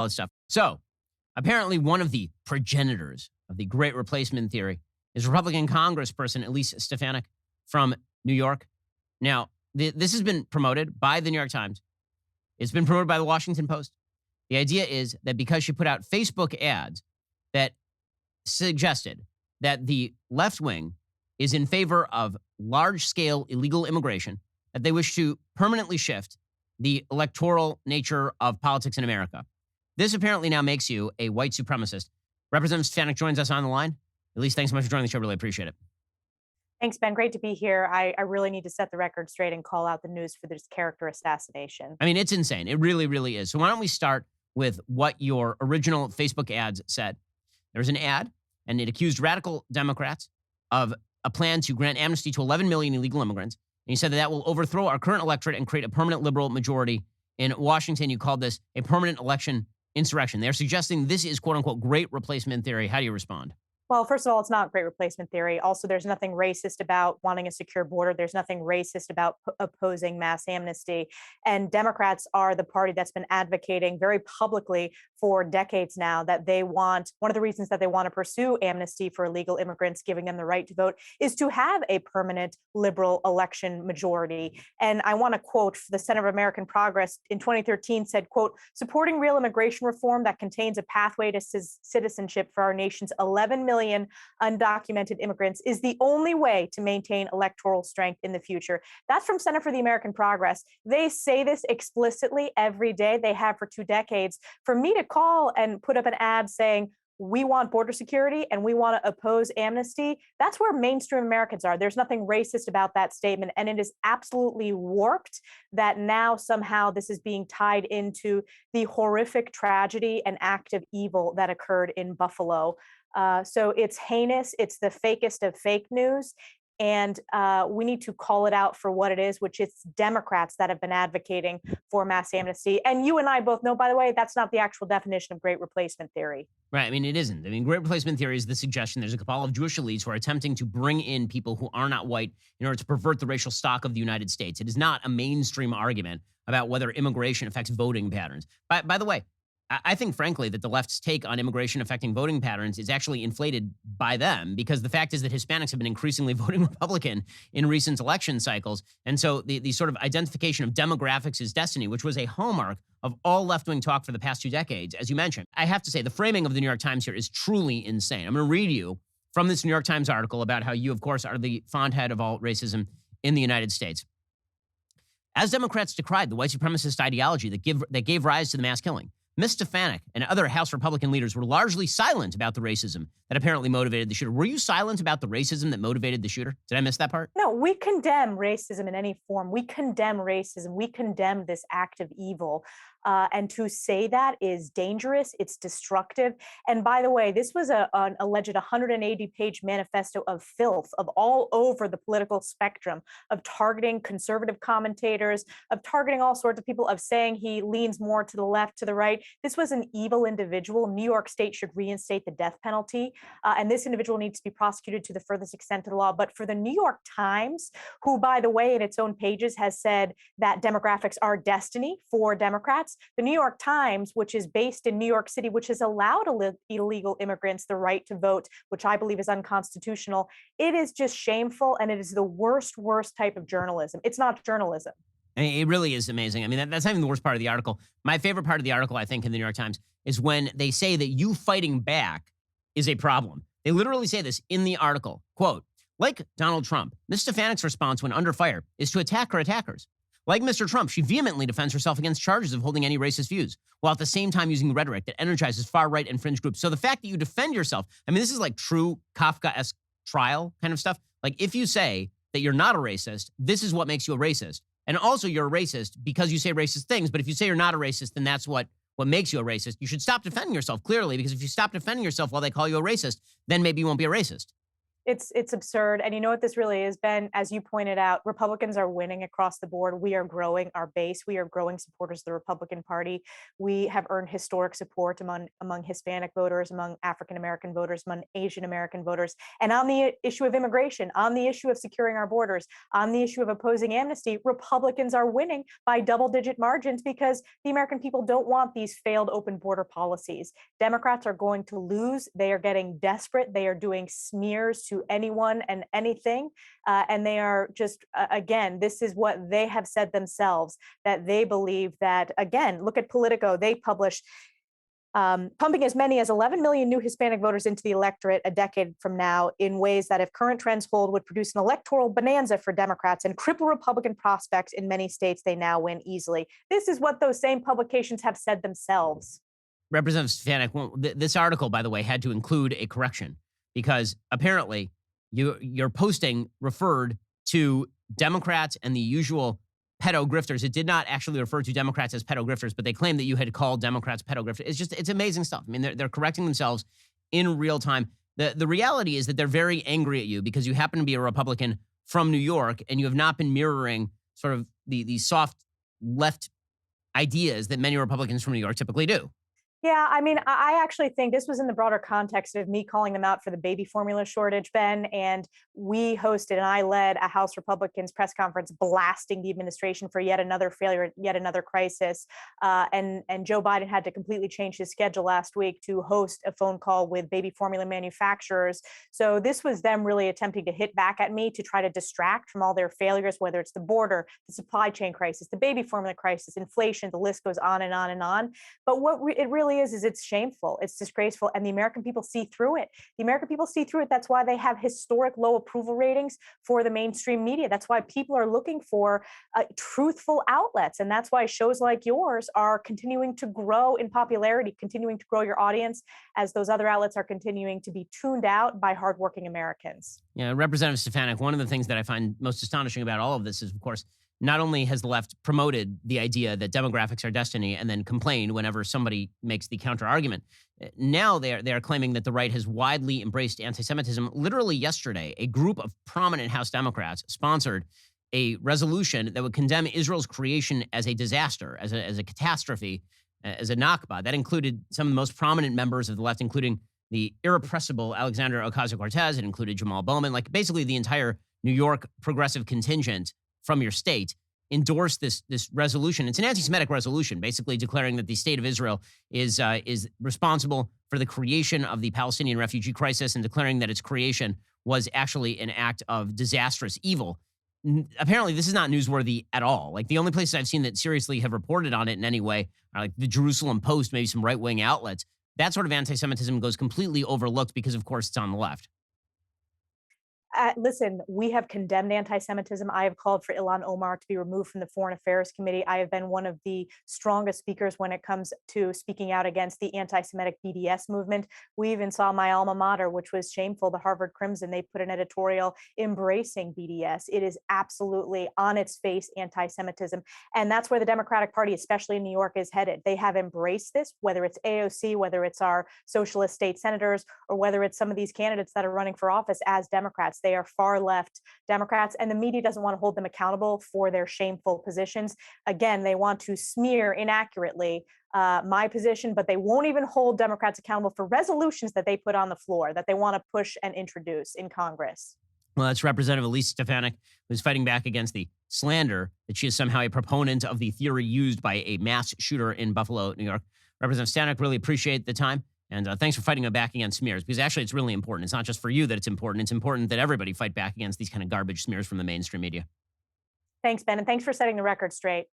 all that stuff. So apparently one of the progenitors of the great replacement theory is Republican Congressperson Elise from New York. Now, this has been promoted by the New York Times. It's been promoted by the Washington Post. The idea is that because she put out Facebook ads that suggested that the left wing is in favor of large-scale illegal immigration, that they wish to permanently shift the electoral nature of politics in America. This apparently now makes you a white supremacist. Representative Stefanik joins us on the line. Elise, thanks so much for joining the show. Really appreciate it. Thanks, Ben. Great to be here. I really need to set the record straight and call out the news for this character assassination. I mean, it's insane. It really, really is. So why don't we start with what your original Facebook ads said. There was an ad, and it accused radical Democrats of a plan to grant amnesty to 11 million illegal immigrants. And you said that will overthrow our current electorate and create a permanent liberal majority in Washington. You called this a permanent election insurrection. They're suggesting this is, quote unquote, great replacement theory. How do you respond? Well, first of all, it's not great replacement theory. Also, there's nothing racist about wanting a secure border. There's nothing racist about opposing mass amnesty. And Democrats are the party that's been advocating very publicly for decades now that they want, one of the reasons that they want to pursue amnesty for illegal immigrants, giving them the right to vote, is to have a permanent liberal election majority. And I want to quote the Center of American Progress in 2013 said, quote, supporting real immigration reform that contains a pathway to citizenship for our nation's 11 million undocumented immigrants is the only way to maintain electoral strength in the future. That's from Center for the American Progress. They say this explicitly every day. They have for 2 decades. For me to call and put up an ad saying, we want border security and we want to oppose amnesty, that's where mainstream Americans are. There's nothing racist about that statement. And it is absolutely warped that now somehow this is being tied into the horrific tragedy and act of evil that occurred in Buffalo. So it's heinous. It's the fakest of fake news. And we need to call it out for what it is, which is Democrats that have been advocating for mass amnesty. And you and I both know, by the way, that's not the actual definition of great replacement theory. Right. I mean, it isn't. I mean, great replacement theory is the suggestion there's a cabal of Jewish elites who are attempting to bring in people who are not white in order to pervert the racial stock of the United States. It is not a mainstream argument about whether immigration affects voting patterns. By the way, I think, frankly, that the left's take on immigration affecting voting patterns is actually inflated by them, because the fact is that Hispanics have been increasingly voting Republican in recent election cycles. And so the sort of identification of demographics as destiny, which was a hallmark of all left-wing talk for the past 2 decades, as you mentioned, I have to say the framing of the New York Times here is truly insane. I'm going to read you from this New York Times article about how you, of course, are the font head of all racism in the United States. As Democrats decried the white supremacist ideology that gave rise to the mass killing, Ms. Stefanik and other House Republican leaders were largely silent about the racism that apparently motivated the shooter. Were you silent about the racism that motivated the shooter? Did I miss that part? No, we condemn racism in any form. We condemn racism. We condemn this act of evil. And to say that is dangerous. It's destructive. And by the way, this was an alleged 180-page manifesto of filth of all over the political spectrum, of targeting conservative commentators, of targeting all sorts of people, of saying he leans more to the left, to the right. This was an evil individual. New York State should reinstate the death penalty. And this individual needs to be prosecuted to the furthest extent of the law. But for the New York Times, who, by the way, in its own pages has said that demographics are destiny for Democrats, the New York Times, which is based in New York City, which has allowed illegal immigrants the right to vote, which I believe is unconstitutional, it is just shameful. And it is the worst type of journalism. It's not journalism. I mean, it really is amazing. I mean, that's not even the worst part of the article. My favorite part of the article, I think, in the New York Times is when they say that you fighting back is a problem. They literally say this in the article. Quote, like Donald Trump, Ms. Stefanik's response when under fire is to attack her attackers. Like Mr. Trump, she vehemently defends herself against charges of holding any racist views, while at the same time using rhetoric that energizes far-right and fringe groups. So the fact that you defend yourself, I mean, this is like true Kafka-esque trial kind of stuff. Like, if you say that you're not a racist, this is what makes you a racist. And also you're a racist because you say racist things. But if you say you're not a racist, then that's what makes you a racist. You should stop defending yourself, clearly, because if you stop defending yourself while they call you a racist, then maybe you won't be a racist. It's absurd. And you know what this really is, Ben? As you pointed out, Republicans are winning across the board. We are growing our base. We are growing supporters of the Republican Party. We have earned historic support among Hispanic voters, among African American voters, among Asian American voters. And on the issue of immigration, on the issue of securing our borders, on the issue of opposing amnesty, Republicans are winning by double-digit margins because the American people don't want these failed open border policies. Democrats are going to lose. They are getting desperate. They are doing smears to anyone and anything. And they are just, again, this is what they have said themselves, that they believe that, again, look at Politico. They published pumping as many as 11 million new Hispanic voters into the electorate a decade from now in ways that, if current trends hold, would produce an electoral bonanza for Democrats and cripple Republican prospects in many states they now win easily. This is what those same publications have said themselves. Representative Stefanik, this article, by the way, had to include a correction because apparently your posting referred to Democrats and the usual pedo grifters. It did not actually refer to Democrats as pedo grifters, but they claimed that you had called Democrats pedo grifters. It's amazing stuff. I mean, they're correcting themselves in real time. The reality is that they're very angry at you because you happen to be a Republican from New York and you have not been mirroring sort of the soft left ideas that many Republicans from New York typically do. Yeah, I mean, I actually think this was in the broader context of me calling them out for the baby formula shortage, Ben. And we hosted and I led a House Republicans press conference blasting the administration for yet another failure, yet another crisis. And Joe Biden had to completely change his schedule last week to host a phone call with baby formula manufacturers. So this was them really attempting to hit back at me to try to distract from all their failures, whether it's the border, the supply chain crisis, the baby formula crisis, inflation, the list goes on and on and on. But what it really is it's shameful, it's disgraceful, and the American people see through it. The American people see through it. That's why they have historic low approval ratings for the mainstream media. That's why people are looking for truthful outlets, and that's why shows like yours are continuing to grow in popularity, continuing to grow your audience as those other outlets are continuing to be tuned out by hardworking Americans. Yeah, Representative Stefanik, one of the things that I find most astonishing about all of this is, of course, not only has the left promoted the idea that demographics are destiny and then complained whenever somebody makes the counter argument, now they are claiming that the right has widely embraced anti-Semitism. Literally yesterday, a group of prominent House Democrats sponsored a resolution that would condemn Israel's creation as a disaster, as a catastrophe, as a Nakba. That included some of the most prominent members of the left, including the irrepressible Alexandria Ocasio-Cortez. It included Jamal Bowman, like basically the entire New York progressive contingent from your state endorsed this resolution. It's an anti-Semitic resolution, basically declaring that the state of Israel is responsible for the creation of the Palestinian refugee crisis and declaring that its creation was actually an act of disastrous evil. Apparently, this is not newsworthy at all. Like the only places I've seen that seriously have reported on it in any way are like the Jerusalem Post, maybe some right-wing outlets. That sort of anti-Semitism goes completely overlooked because, of course, it's on the left. Listen, we have condemned anti-Semitism. I have called for Ilhan Omar to be removed from the Foreign Affairs Committee. I have been one of the strongest speakers when it comes to speaking out against the anti-Semitic BDS movement. We even saw my alma mater, which was shameful, the Harvard Crimson. They put an editorial embracing BDS. It is absolutely on its face anti-Semitism. And that's where the Democratic Party, especially in New York, is headed. They have embraced this, whether it's AOC, whether it's our socialist state senators, or whether it's some of these candidates that are running for office as Democrats. They are far left Democrats, and the media doesn't want to hold them accountable for their shameful positions. Again, they want to smear inaccurately my position, but they won't even hold Democrats accountable for resolutions that they put on the floor that they want to push and introduce in Congress. Well, that's Representative Elise Stefanik, who's fighting back against the slander that she is somehow a proponent of the theory used by a mass shooter in Buffalo, New York. Representative Stefanik, really appreciate the time. And thanks for fighting back against smears, because actually it's really important. It's not just for you that it's important. It's important that everybody fight back against these kind of garbage smears from the mainstream media. Thanks, Ben, and thanks for setting the record straight.